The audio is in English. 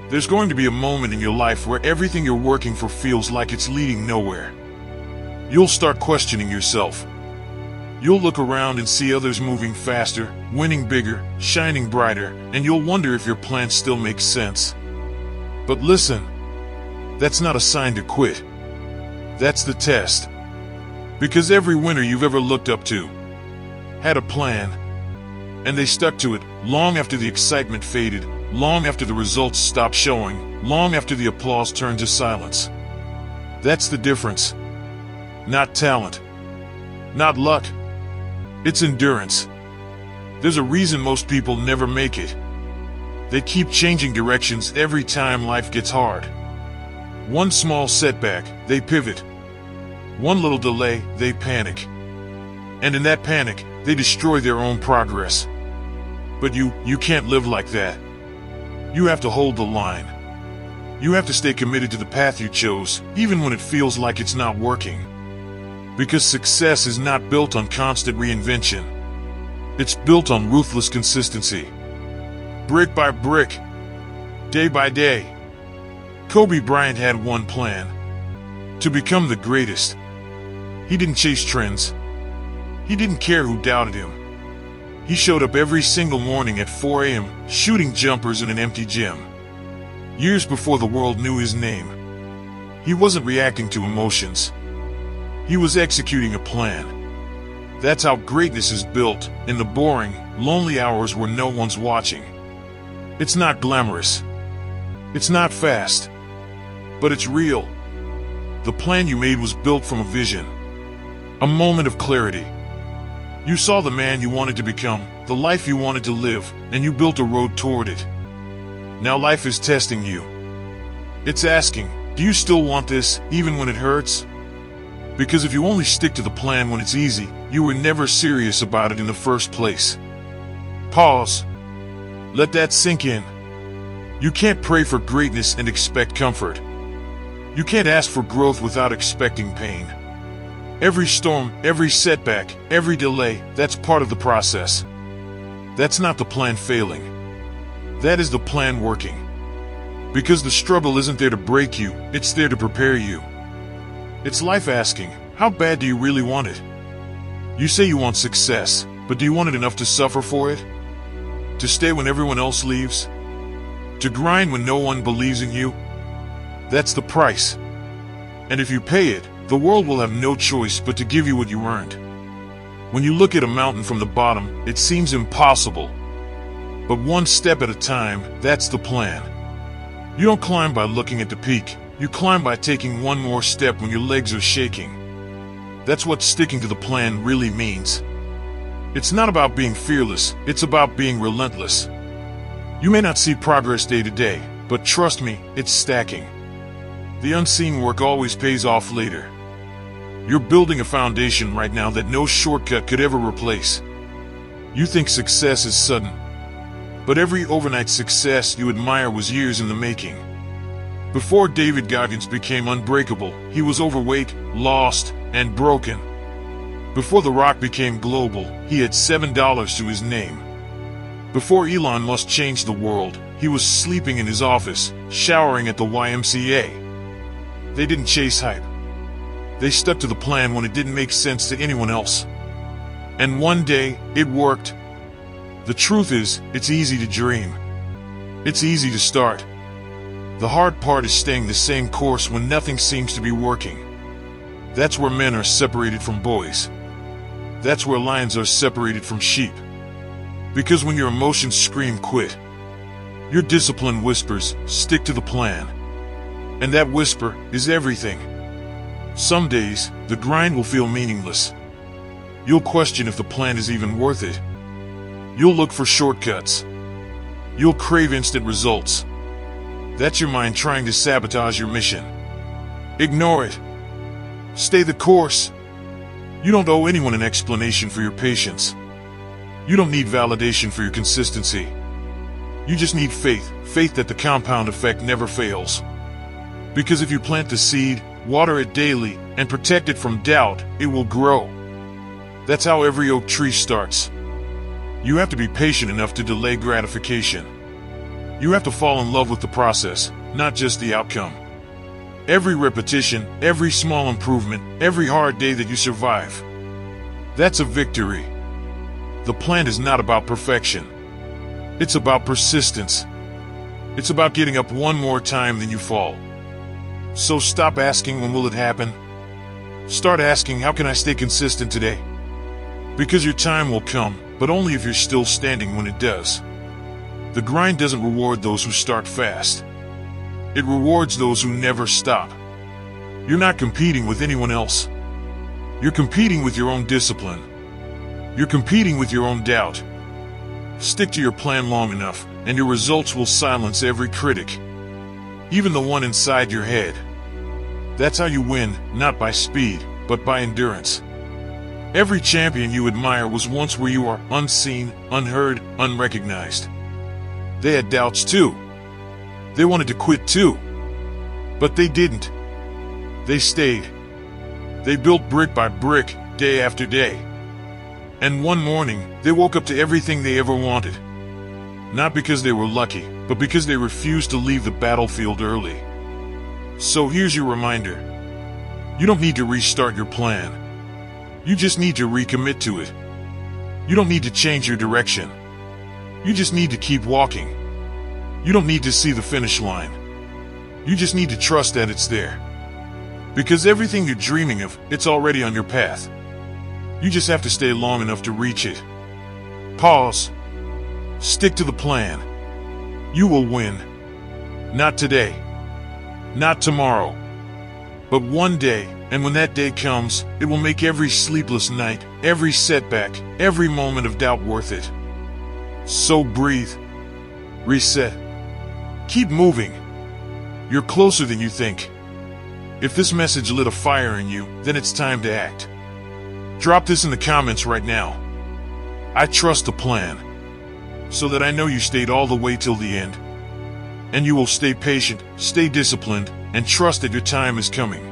There's going to be a moment in your life where everything you're working for feels like it's leading nowhere. You'll start questioning yourself. You'll look around and see others moving faster, winning bigger, shining brighter, and you'll wonder if your plan still makes sense. But listen, that's not a sign to quit. That's the test. Because every winner you've ever looked up to had a plan, and they stuck to it long after the excitement faded, long after the results stopped showing, long after the applause turned to silence. That's the difference. Not talent. Not luck. It's endurance. There's a reason most people never make it. They keep changing directions every time life gets hard. One small setback, they pivot. One little delay, they panic. And in that panic, they destroy their own progress. But you can't live like that. You have to hold the line. You have to stay committed to the path you chose, even when it feels like it's not working. Because success is not built on constant reinvention. It's built on ruthless consistency. Brick by brick. Day by day. Kobe Bryant had one plan. To become the greatest. He didn't chase trends. He didn't care who doubted him. He showed up every single morning at 4 a.m., shooting jumpers in an empty gym. Years before the world knew his name. He wasn't reacting to emotions. He was executing a plan. That's how greatness is built, in the boring, lonely hours where no one's watching. It's not glamorous. It's not fast. But it's real. The plan you made was built from a vision. A moment of clarity. You saw the man you wanted to become, the life you wanted to live, and you built a road toward it. Now life is testing you. It's asking, do you still want this, even when it hurts? Because if you only stick to the plan when it's easy, you were never serious about it in the first place. Pause. Let that sink in. You can't pray for greatness and expect comfort. You can't ask for growth without expecting pain. Every storm, every setback, every delay, that's part of the process. That's not the plan failing. That is the plan working. Because the struggle isn't there to break you, it's there to prepare you. It's life asking, how bad do you really want it? You say you want success, but do you want it enough to suffer for it? To stay when everyone else leaves? To grind when no one believes in you? That's the price. And if you pay it, the world will have no choice but to give you what you earned. When you look at a mountain from the bottom, it seems impossible. But one step at a time, that's the plan. You don't climb by looking at the peak. You climb by taking one more step when your legs are shaking. That's what sticking to the plan really means. It's not about being fearless, it's about being relentless. You may not see progress day to day, but trust me, it's stacking. The unseen work always pays off later. You're building a foundation right now that no shortcut could ever replace. You think success is sudden, but every overnight success you admire was years in the making. Before David Goggins became unbreakable, he was overweight, lost, and broken. Before The Rock became global, he had $7 to his name. Before Elon Musk changed the world, he was sleeping in his office, showering at the YMCA. They didn't chase hype. They stuck to the plan when it didn't make sense to anyone else. And one day, it worked. The truth is, it's easy to dream. It's easy to start. The hard part is staying the same course when nothing seems to be working. That's where men are separated from boys. That's where lions are separated from sheep. Because when your emotions scream quit, your discipline whispers, stick to the plan. And that whisper is everything. Some days, the grind will feel meaningless. You'll question if the plan is even worth it. You'll look for shortcuts. You'll crave instant results. That's your mind trying to sabotage your mission. Ignore it. Stay the course. You don't owe anyone an explanation for your patience. You don't need validation for your consistency. You just need faith, faith that the compound effect never fails. Because if you plant the seed, water it daily, and protect it from doubt, it will grow. That's how every oak tree starts. You have to be patient enough to delay gratification. You have to fall in love with the process, not just the outcome. Every repetition, every small improvement, every hard day that you survive, that's a victory. The plan is not about perfection. It's about persistence. It's about getting up one more time than you fall. So stop asking when will it happen. Start asking, how can I stay consistent today? Because your time will come, but only if you're still standing when it does. The grind doesn't reward those who start fast. It rewards those who never stop. You're not competing with anyone else. You're competing with your own discipline. You're competing with your own doubt. Stick to your plan long enough, and your results will silence every critic, even the one inside your head. That's how you win, not by speed, but by endurance. Every champion you admire was once where you are unseen, unheard, unrecognized. They had doubts too. They wanted to quit too. But they didn't. They stayed. They built brick by brick, day after day. And one morning, they woke up to everything they ever wanted. Not because they were lucky, but because they refused to leave the battlefield early. So here's your reminder. You don't need to restart your plan. You just need to recommit to it. You don't need to change your direction. You just need to keep walking. You don't need to see the finish line. You just need to trust that it's there. Because everything you're dreaming of, it's already on your path. You just have to stay long enough to reach it. Pause. Stick to the plan. You will win. Not today. Not tomorrow. But one day, and when that day comes, it will make every sleepless night, every setback, every moment of doubt worth it. So breathe. Reset. Keep moving. You're closer than you think. If this message lit a fire in you, then it's time to act. Drop this in the comments right now. I trust the plan, so that I know you stayed all the way till the end. And you will stay patient, stay disciplined, and trust that your time is coming.